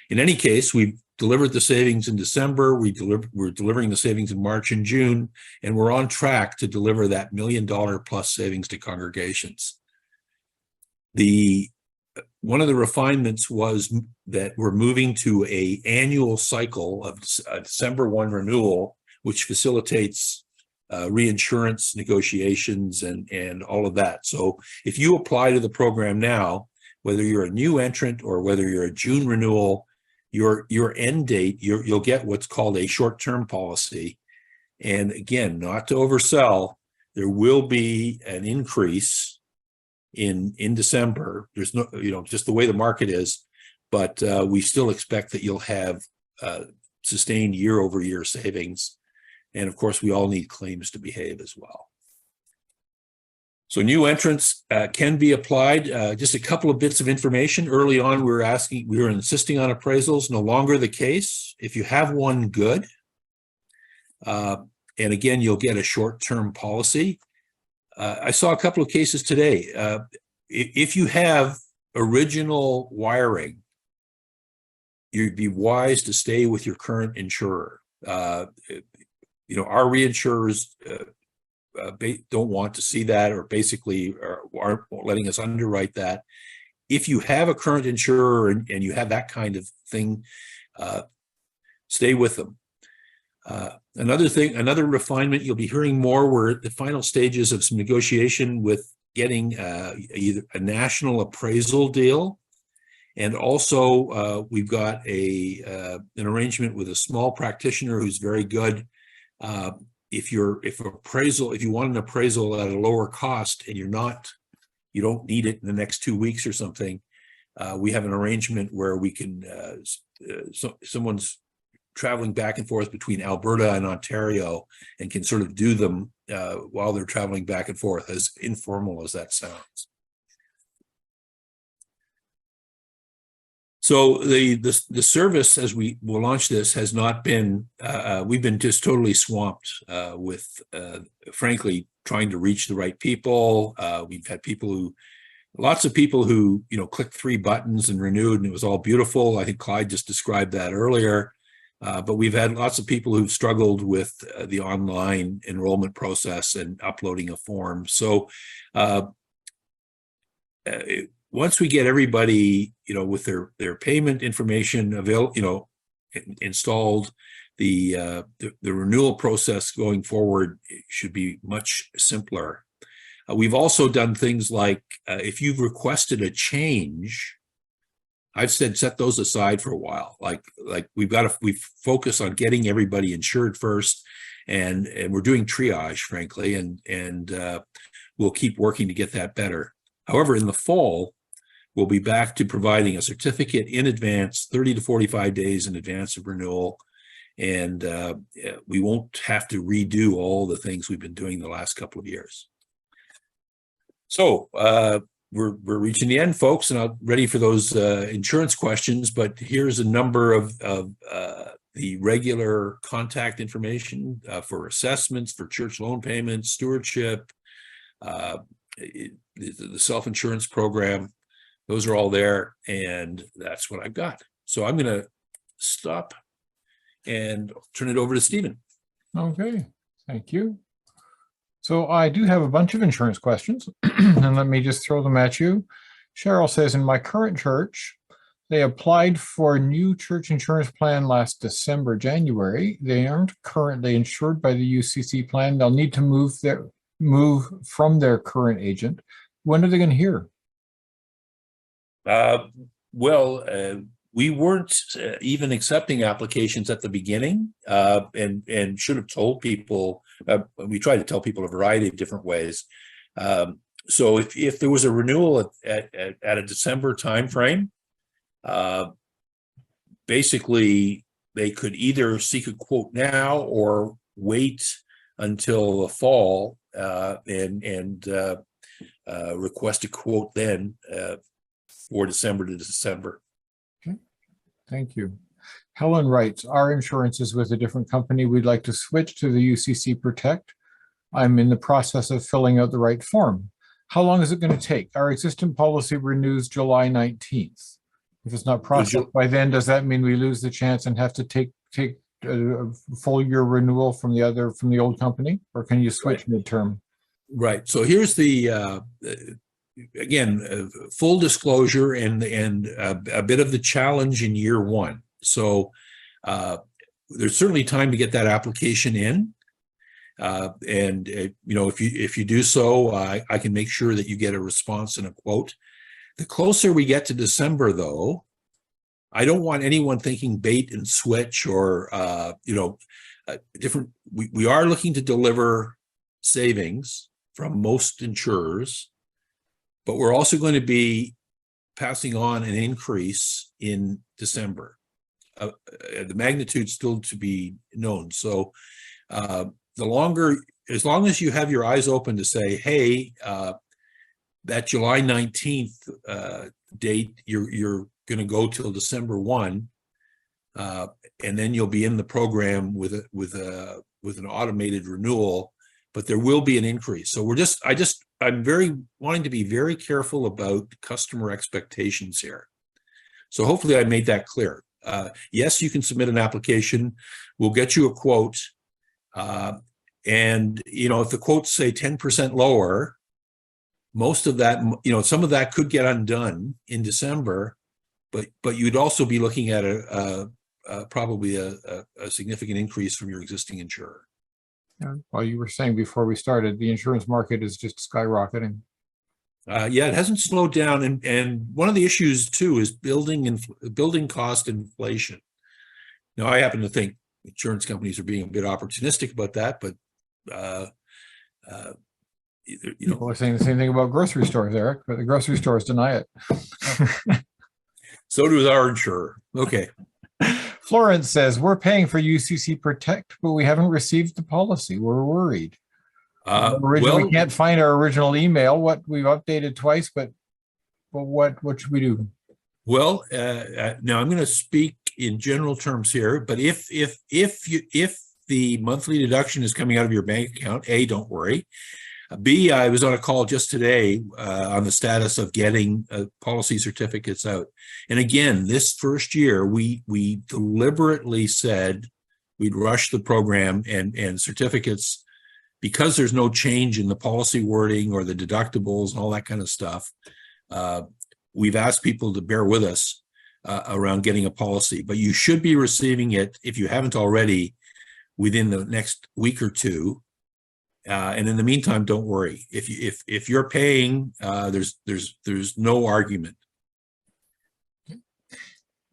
[SPEAKER 2] In any case, we've delivered the savings in December. We're delivering the savings in March and June, and we're on track to deliver that $1 million plus savings to congregations. One of the refinements was that we're moving to an annual cycle of December 1 renewal, which facilitates reinsurance negotiations and all of that. So if you apply to the program now, whether you're a new entrant or whether you're a June renewal, your end date, you'll get what's called a short-term policy. And again, not to oversell, there will be an increase in December. There's no, just the way the market is, but we still expect that you'll have sustained year-over-year savings. And of course, we all need claims to behave as well. So new entrants can be applied. Just a couple of bits of information. Early on, we were insisting on appraisals. No longer the case. If you have one, good. And again, you'll get a short-term policy. I saw a couple of cases today. If you have original wiring, you'd be wise to stay with your current insurer. Our reinsurers don't want to see that, or basically aren't letting us underwrite that. If you have a current insurer and you have that kind of thing, stay with them. Another refinement, you'll be hearing more. We're at the final stages of some negotiation with getting either a national appraisal deal, and also we've got an arrangement with a small practitioner who's very good. If you want an appraisal at a lower cost and you don't need it in the next 2 weeks or something, we have an arrangement where we can someone's traveling back and forth between Alberta and Ontario and can sort of do them while they're traveling back and forth, as informal as that sounds. So the service, as we will launch this, has not been, we've been just totally swamped with, frankly, trying to reach the right people. We've had lots of people who, clicked 3 buttons and renewed, and it was all beautiful. I think Clyde just described that earlier. But we've had lots of people who've struggled with the online enrollment process and uploading a form. So once we get everybody, with their payment information available, installed, the renewal process going forward should be much simpler. We've also done things like if you've requested a change, I've said set those aside for a while. Like we focus on getting everybody insured first, and we're doing triage, frankly, and we'll keep working to get that better. However, in the fall, we'll be back to providing a certificate in advance, 30 to 45 days in advance of renewal, and we won't have to redo all the things we've been doing the last couple of years. So we're reaching the end, folks, and I'm ready for those insurance questions. But here's a number of the regular contact information for assessments, for church loan payments, stewardship, the self-insurance program. Those are all there, and that's what I've got. So I'm going to stop and turn it over to Stephen.
[SPEAKER 1] Okay, thank you. So I do have a bunch of insurance questions, and let me just throw them at you. Cheryl says, in my current church, they applied for a new church insurance plan last December, January. They aren't currently insured by the UCC plan. They'll need to move from their current agent. When are they going to hear?
[SPEAKER 2] We weren't even accepting applications at the beginning, and should have told people. We tried to tell people a variety of different ways. So if there was a renewal at a December timeframe, basically they could either seek a quote now or wait until the fall and request a quote then for December to December.
[SPEAKER 1] Okay, thank you. Helen writes, our insurance is with a different company. We'd like to switch to the UCC Protect. I'm in the process of filling out the right form. How long is it going to take? Our existing policy renews July 19th. If it's not processed by then, does that mean we lose the chance and have to take a full year renewal from the old company, or can you switch midterm? Right.
[SPEAKER 2] So here's the again, full disclosure and a bit of the challenge in year one. So there's certainly time to get that application in, and if you do so, I can make sure that you get a response and a quote. The closer we get to December, though, I don't want anyone thinking bait and switch or different. We are looking to deliver savings from most insurers, but we're also going to be passing on an increase in December. The magnitude still to be known. So as long as you have your eyes open to say, hey, that July 19th date, you're going to go till December 1, and then you'll be in the program with an automated renewal, but there will be an increase. So I'm wanting to be very careful about customer expectations here. So hopefully I made that clear. Yes, you can submit an application. We'll get you a quote. And, if the quotes say 10% lower, most of that, some of that could get undone in December, but you'd also be looking at probably a significant increase from your existing insurer.
[SPEAKER 1] Yeah. Well, you were saying before we started, the insurance market is just skyrocketing.
[SPEAKER 2] Yeah, it hasn't slowed down, and one of the issues too is building cost inflation. Now, I happen to think insurance companies are being a bit opportunistic about that, but
[SPEAKER 1] people are saying the same thing about grocery stores, Eric, but the grocery stores deny it.
[SPEAKER 2] So does our insurer. Okay.
[SPEAKER 1] Florence says, we're paying for UCC Protect, but we haven't received the policy. We're worried. We can't find our original email. What we've updated twice, but what should we do?
[SPEAKER 2] Well, now I'm going to speak in general terms here, but if the monthly deduction is coming out of your bank account, A, don't worry. B, I was on a call just today on the status of getting policy certificates out. And again, this first year, we deliberately said we'd rush the program and certificates, because there's no change in the policy wording or the deductibles and all that kind of stuff. We've asked people to bear with us around getting a policy, but you should be receiving it, if you haven't already, within the next week or two. And in the meantime, don't worry. If you're paying, there's no argument.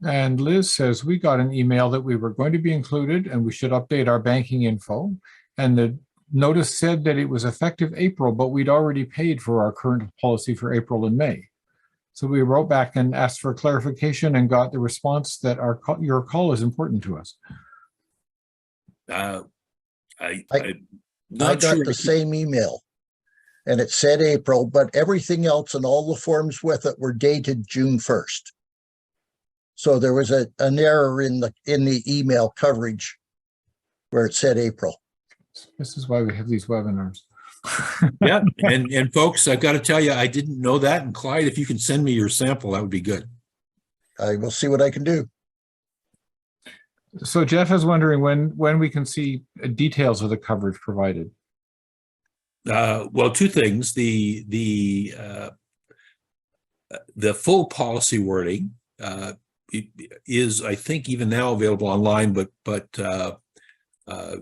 [SPEAKER 1] And Liz says, we got an email that we were going to be included and we should update our banking info. And the notice said that it was effective April, but we'd already paid for our current policy for April and May. So we wrote back and asked for clarification and got the response that your call is important to us.
[SPEAKER 3] I got the same email and it said April, but everything else and all the forms with it were dated June 1st. So there was an error in the email coverage where it said April.
[SPEAKER 1] This is why we have these webinars.
[SPEAKER 2] Yeah, and folks, I've got to tell you, I didn't know that. And Clyde, if you can send me your sample, that would be good.
[SPEAKER 3] I will see what I can do.
[SPEAKER 1] So Jeff is wondering when we can see details of the coverage provided.
[SPEAKER 2] Well, two things: the full policy wording is, I think, even now available online, but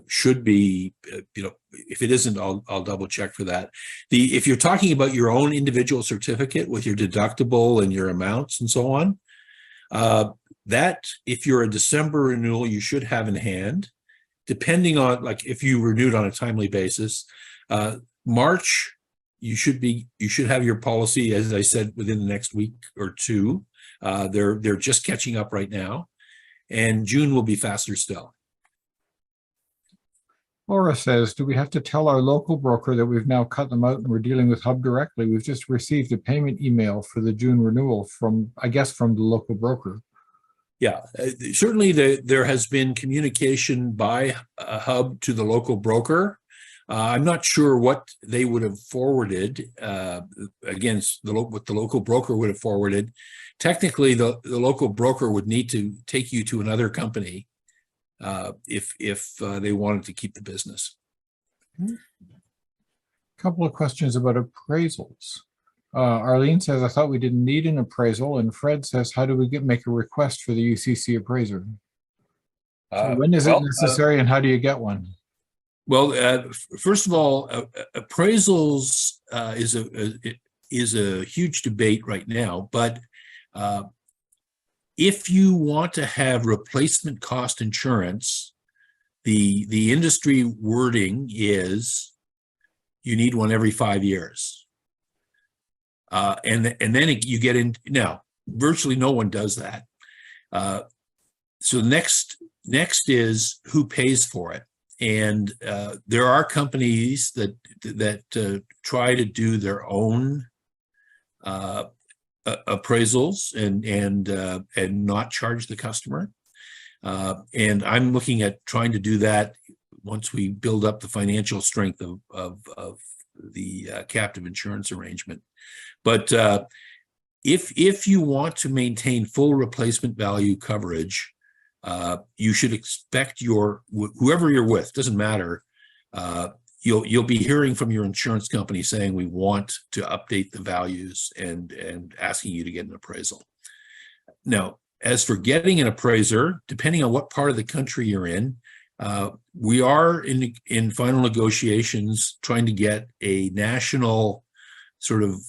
[SPEAKER 2] should be, if it isn't, I'll double check for that. If you're talking about your own individual certificate with your deductible and your amounts and so on, that, if you're a December renewal, you should have in hand, depending on, like, if you renewed on a timely basis. March, you should have your policy, as I said, within the next week or two. They're just catching up right now, and June will be faster still.
[SPEAKER 1] Laura says, do we have to tell our local broker that we've now cut them out and we're dealing with Hub directly? We've just received a payment email for the June renewal from the local broker.
[SPEAKER 2] Yeah, certainly there has been communication by Hub to the local broker. I'm not sure what they would have forwarded against what the local broker would have forwarded. Technically, the local broker would need to take you to another company if they wanted to keep the business.
[SPEAKER 1] A couple of questions about appraisals. Arlene says, I thought we didn't need an appraisal. And Fred says, how do we make a request for the UCC appraiser? So when is it necessary and how do you get one?
[SPEAKER 2] Well, first of all, appraisals is a huge debate right now, but if you want to have replacement cost insurance, the industry wording is you need one every 5 years. And then you get in. Now, virtually no one does that. So next is who pays for it. And there are companies that try to do their own appraisals and not charge the customer. And I'm looking at trying to do that once we build up the financial strength of the captive insurance arrangement. But if you want to maintain full replacement value coverage, you should expect whoever you're with, doesn't matter, you'll be hearing from your insurance company saying we want to update the values and asking you to get an appraisal. Now, as for getting an appraiser, depending on what part of the country you're in, we are in final negotiations trying to get a national sort of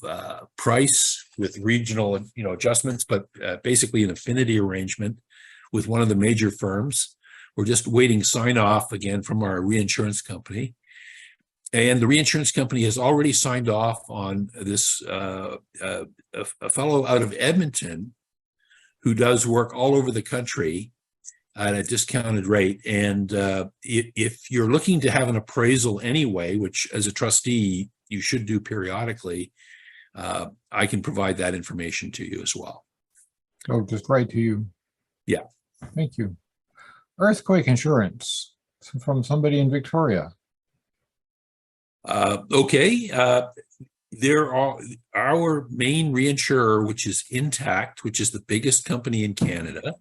[SPEAKER 2] price with regional adjustments, but basically an affinity arrangement with one of the major firms. We're just waiting sign off again from our reinsurance company. And the reinsurance company has already signed off on this, a fellow out of Edmonton who does work all over the country at a discounted rate. And if you're looking to have an appraisal anyway, which as a trustee you should do periodically, I can provide that information to you as well.
[SPEAKER 1] Oh, just right to you.
[SPEAKER 2] Yeah.
[SPEAKER 1] Thank you. Earthquake insurance from somebody in Victoria.
[SPEAKER 2] Okay. There are our main reinsurer, which is Intact, which is the biggest company in Canada,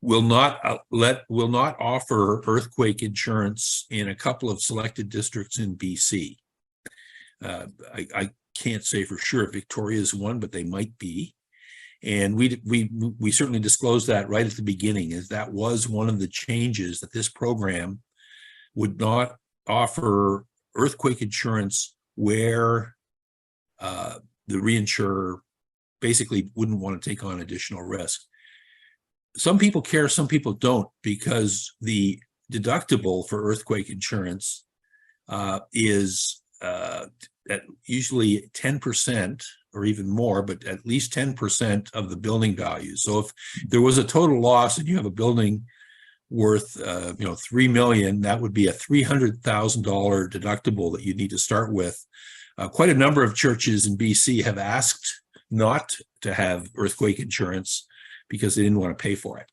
[SPEAKER 2] will not offer earthquake insurance in a couple of selected districts in BC. I can't say for sure if Victoria is one, but they might be. And we certainly disclosed that right at the beginning, as that was one of the changes, that this program would not offer earthquake insurance where the reinsurer basically wouldn't want to take on additional risk. Some people care, some people don't, because the deductible for earthquake insurance is at usually 10% or even more, but at least 10% of the building value. So if there was a total loss and you have a building worth $3 million, that would be a $300,000 deductible that you need to start with. Quite a number of churches in BC have asked not to have earthquake insurance because they didn't want to pay for it.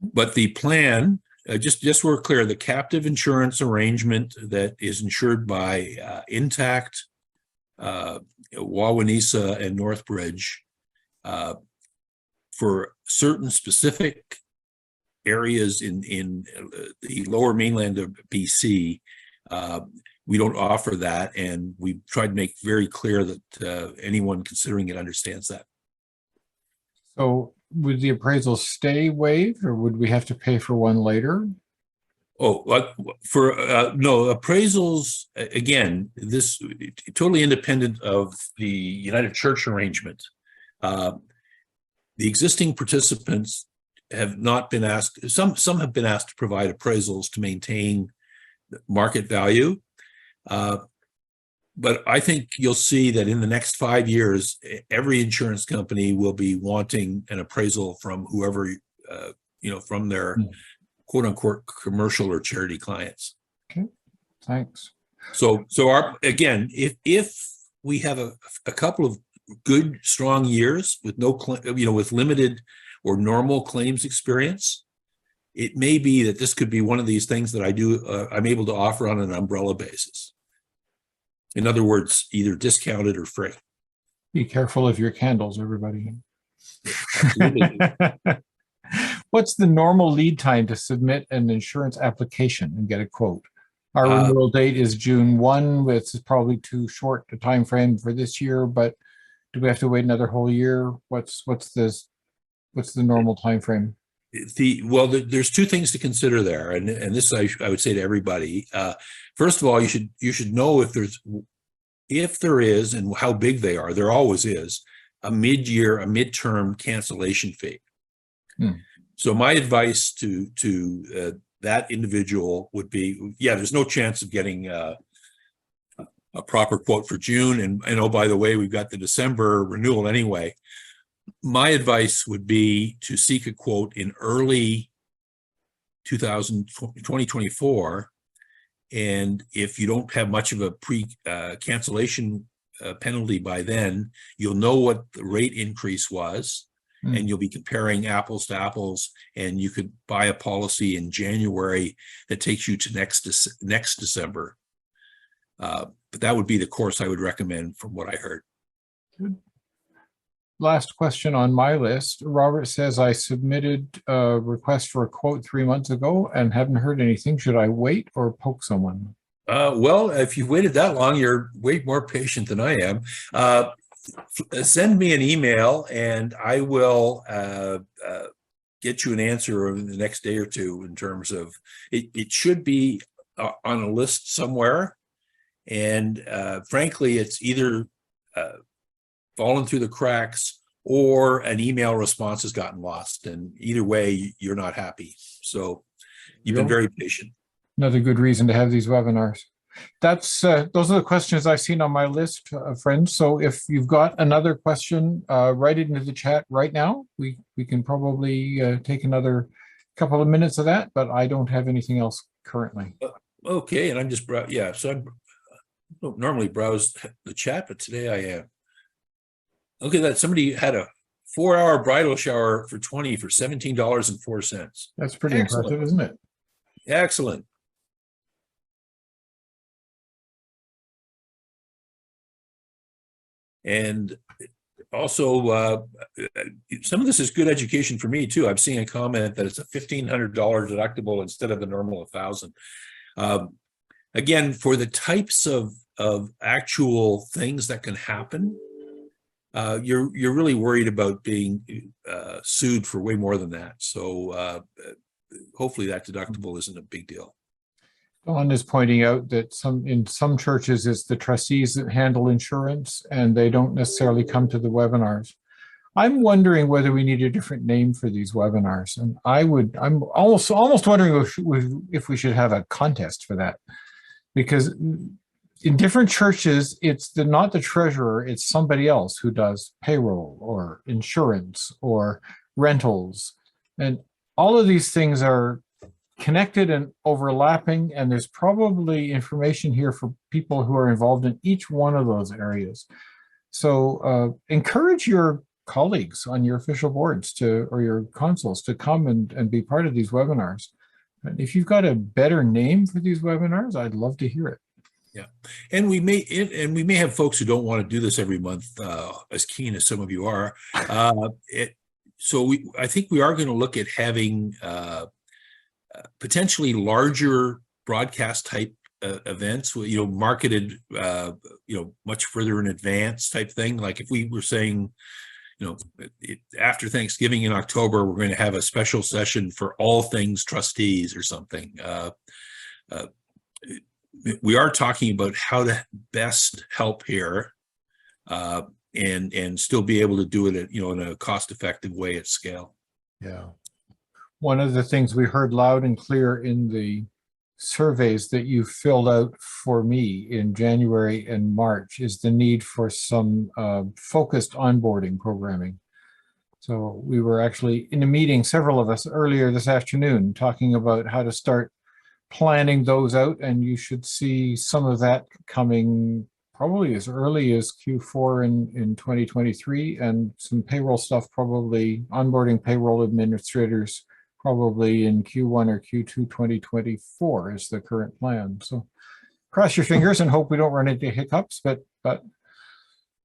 [SPEAKER 2] But the plan, just so we're clear, the captive insurance arrangement that is insured by Intact, Wawanesa, and Northbridge, for certain specific areas in the lower mainland of BC, we don't offer that, and we tried to make very clear that anyone considering it understands that.
[SPEAKER 1] So would the appraisal stay waived, or would we have to pay for one later?
[SPEAKER 2] Oh, for no appraisals, again, this totally independent of the United Church arrangement. The existing participants have not been asked, some have been asked to provide appraisals to maintain market value. But I think you'll see that in the next 5 years, every insurance company will be wanting an appraisal from whoever, from their quote unquote commercial or charity clients. Okay,
[SPEAKER 1] thanks.
[SPEAKER 2] So again, if we have a couple of good, strong years with with limited or normal claims experience, it may be that this could be one of these things that I'm able to offer on an umbrella basis. In other words, either discounted or free.
[SPEAKER 1] Be careful of your candles, everybody.
[SPEAKER 2] Absolutely.
[SPEAKER 1] What's the normal lead time to submit an insurance application and get a quote? Our renewal date is June 1, which is probably too short a time frame for this year, but do we have to wait another whole year? What's the normal time frame?
[SPEAKER 2] There's two things to consider there, and this I would say to everybody. First of all, you should know if there is, and how big they are. There always is a midterm cancellation fee. So my advice to that individual would be, there's no chance of getting a proper quote for June, and oh, by the way, we've got the December renewal anyway. My advice would be to seek a quote in early 2024. And if you don't have much of a cancellation penalty by then, you'll know what the rate increase was, and you'll be comparing apples to apples, and you could buy a policy in January that takes you to next December. But that would be the course I would recommend from what I heard.
[SPEAKER 1] Good. Last question on my list. Robert says, I submitted a request for a quote 3 months ago and haven't heard anything. Should I wait or poke someone?
[SPEAKER 2] Well, if you've waited that long, you're way more patient than I am. Send me an email and I will get you an answer over the next day or two. In terms of it should be on a list somewhere. And frankly, it's either fallen through the cracks or an email response has gotten lost, and either way you're not happy. So you've been very patient.
[SPEAKER 1] Another good reason to have these webinars. That's those are the questions I've seen on my list, friends. So if you've got another question, write it into the chat right now. We can probably take another couple of minutes of that, but I don't have anything else currently.
[SPEAKER 2] Okay, and I'm just so I don't normally browse the chat, but today I am. Look at that. Somebody had a 4-hour bridal shower for 20 for $17.04.
[SPEAKER 1] That's pretty impressive, isn't it?
[SPEAKER 2] Excellent. And also, some of this is good education for me too. I'm seeing a comment that it's a $1,500 deductible instead of the normal $1,000. Again, for the types of actual things that can happen, you're really worried about being sued for way more than that. So hopefully that deductible isn't a big deal.
[SPEAKER 1] Dawn is pointing out that in some churches it's the trustees that handle insurance and they don't necessarily come to the webinars. I'm wondering whether we need a different name for these webinars, and I'm almost wondering if we should have a contest for that, because in different churches it's not the treasurer, it's somebody else who does payroll or insurance or rentals, and all of these things are connected and overlapping, and there's probably information here for people who are involved in each one of those areas. So encourage your colleagues on your official boards or your consuls to come and be part of these webinars. And if you've got a better name for these webinars, I'd love to hear it.
[SPEAKER 2] Yeah, and we may have folks who don't want to do this every month, as keen as some of you are. So I think we are going to look at having potentially larger broadcast type events, marketed, much further in advance type thing. Like if we were saying, after Thanksgiving in October, we're going to have a special session for all things trustees or something. We are talking about how to best help here, and still be able to do it in a cost-effective way at scale.
[SPEAKER 1] Yeah. One of the things we heard loud and clear in the surveys that you filled out for me in January and March is the need for some focused onboarding programming. So we were actually in a meeting, several of us earlier this afternoon, talking about how to start planning those out, and you should see some of that coming probably as early as Q4 in 2023, and some payroll stuff, probably onboarding payroll administrators probably in Q1 or Q2 2024 is the current plan. So cross your fingers and hope we don't run into hiccups, but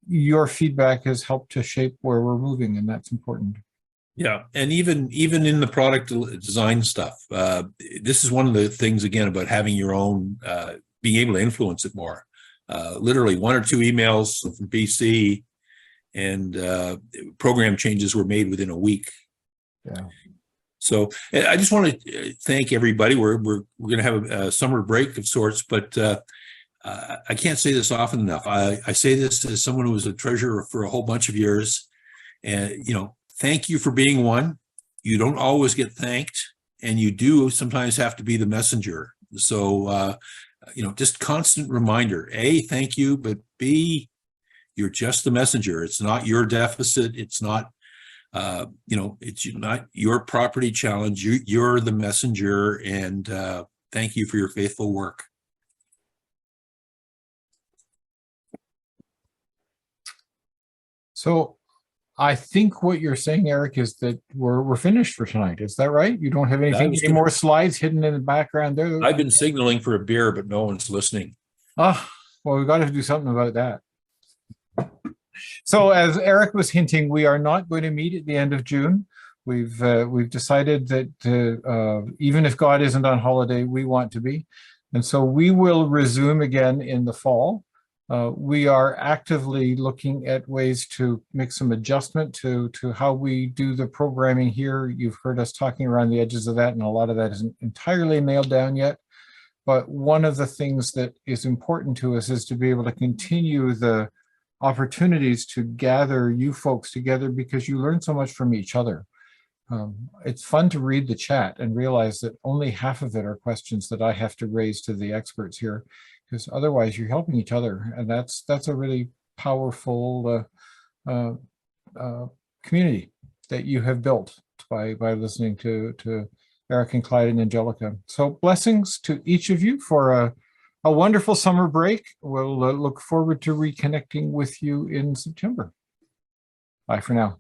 [SPEAKER 1] your feedback has helped to shape where we're moving, and that's important.
[SPEAKER 2] Yeah, and even in the product design stuff, this is one of the things, again, about having your own, being able to influence it more. Literally 1 or 2 emails from BC, and program changes were made within a week.
[SPEAKER 1] Yeah.
[SPEAKER 2] So I just want to thank everybody. We're going to have a summer break of sorts, but I can't say this often enough. I say this as someone who was a treasurer for a whole bunch of years, and thank you for being one. You don't always get thanked, and you do sometimes have to be the messenger. So just constant reminder: A, thank you, but B, you're just the messenger. It's not your deficit. It's not. It's not your property challenge. You're the messenger, and thank you for your faithful work.
[SPEAKER 1] So I think what you're saying, Eric, is that we're finished for tonight. Is that right? You don't have any more slides hidden in the background there?
[SPEAKER 2] I've been signaling for a beer, but no one's listening.
[SPEAKER 1] Well, we've got to do something about that. So as Eric was hinting, we are not going to meet at the end of June. We've decided that even if God isn't on holiday, we want to be. And so we will resume again in the fall. We are actively looking at ways to make some adjustment to how we do the programming here. You've heard us talking around the edges of that, and a lot of that isn't entirely nailed down yet. But one of the things that is important to us is to be able to continue the opportunities to gather you folks together, because you learn so much from each other. It's fun to read the chat and realize that only half of it are questions that I have to raise to the experts here. because otherwise you're helping each other, and that's a really powerful community that you have built by listening to Eric and Clyde and Angelica. So blessings to each of you for a wonderful summer break. We'll look forward to reconnecting with you in September. Bye for now.